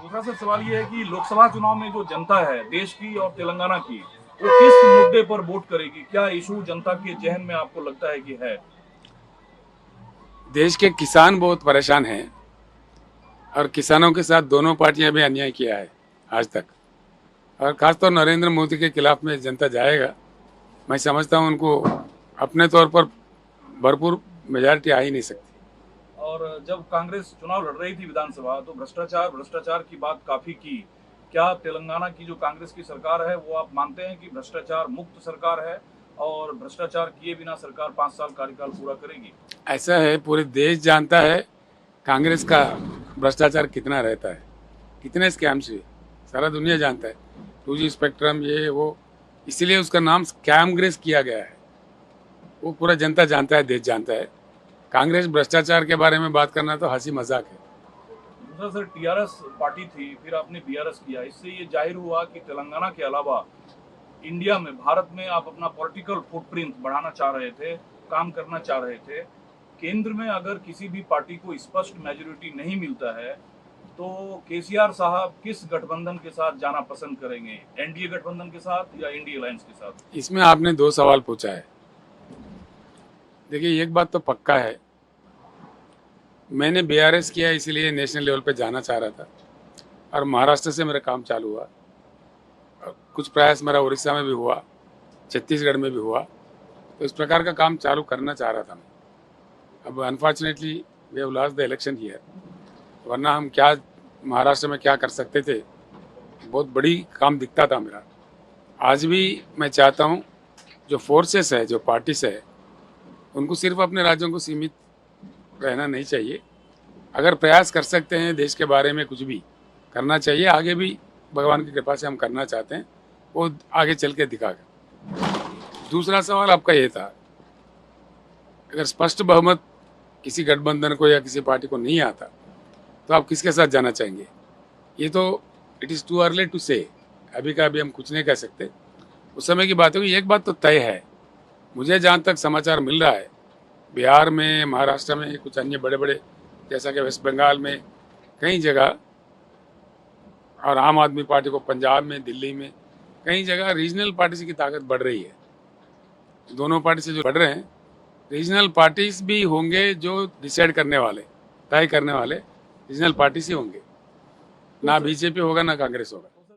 दूसरा सर सवाल ये है कि लोकसभा चुनाव में जो जनता है देश की और तेलंगाना की, वो किस मुद्दे पर वोट करेगी? क्या इशू जनता के जहन में आपको लगता है कि है? देश के किसान बहुत परेशान हैं और किसानों के साथ दोनों पार्टियां भी अन्याय किया है आज तक। और खासतौर नरेंद्र मोदी के खिलाफ में जनता जाएगा। मैं समझता हूं उनको अपने तौर पर भरपूर मेजॉरिटी आ ही नहीं सकती। और जब कांग्रेस चुनाव लड़ रही थी विधानसभा, तो भ्रष्टाचार भ्रष्टाचार की बात काफी की। क्या तेलंगाना की जो कांग्रेस की सरकार है, वो आप मानते हैं कि भ्रष्टाचार मुक्त सरकार है और भ्रष्टाचार किए बिना सरकार 5 साल कार्यकाल पूरा करेगी? ऐसा है, पूरे देश जानता है कांग्रेस का भ्रष्टाचार कितना रहता है, कितने स्कैम्स हुए, सारा दुनिया जानता है। 2G स्पेक्ट्रम ये वो, इसीलिए उसका नाम स्कैमग्रेस किया गया है। वो पूरा जनता जानता है, देश जानता है। कांग्रेस भ्रष्टाचार के बारे में बात करना तो हंसी मजाक है। दूसरा सर, टीआरएस पार्टी थी, फिर आपने बीआरएस किया। इससे ये जाहिर हुआ कि तेलंगाना के अलावा इंडिया में, भारत में आप अपना पॉलिटिकल फुटप्रिंट बढ़ाना चाह रहे थे, काम करना चाह रहे थे। केंद्र में अगर किसी भी पार्टी को स्पष्ट मेजोरिटी नहीं मिलता है, तो केसीआर साहब किस गठबंधन के साथ जाना पसंद करेंगे? एनडीए गठबंधन के साथ या इंडिया अलायंस के साथ? इसमें आपने दो सवाल पूछा है। देखिए, एक बात तो पक्का है, मैंने बीआरएस किया इसलिए नेशनल लेवल पे जाना चाह रहा था और महाराष्ट्र से मेरा काम चालू हुआ और कुछ प्रयास मेरा उड़ीसा में भी हुआ, छत्तीसगढ़ में भी हुआ। तो इस प्रकार का काम चालू करना चाह रहा था मैं। अब unfortunately we have lost the election here, वरना हम क्या महाराष्ट्र में क्या कर सकते थे, बहुत बड़ी काम दिखता था मेरा। आज भी मैं चाहता हूँ जो फोर्सेस है, जो पार्टीज है, उनको सिर्फ अपने राज्यों को सीमित रहना नहीं चाहिए। अगर प्रयास कर सकते हैं देश के बारे में कुछ भी करना चाहिए। आगे भी भगवान की कृपा से हम करना चाहते हैं, वो आगे चल के दिखागा। दूसरा सवाल आपका ये था, अगर स्पष्ट बहुमत किसी गठबंधन को या किसी पार्टी को नहीं आता तो आप किसके साथ जाना चाहेंगे? ये तो it is too early to say, अभी का अभी हम कुछ नहीं कह सकते, उस समय की बात होगी। एक बात तो तय है, मुझे जहाँ तक समाचार मिल रहा है, बिहार में, महाराष्ट्र में, कुछ अन्य बड़े बड़े जैसा कि वेस्ट बंगाल में कई जगह, और आम आदमी पार्टी को पंजाब में, दिल्ली में, कई जगह रीजनल पार्टीज की ताकत बढ़ रही है। दोनों पार्टी से जो बढ़ रहे हैं, रीजनल पार्टीज भी होंगे जो डिसाइड करने वाले, तय करने वाले रीजनल पार्टीज ही होंगे। ना बीजेपी होगा ना कांग्रेस होगा।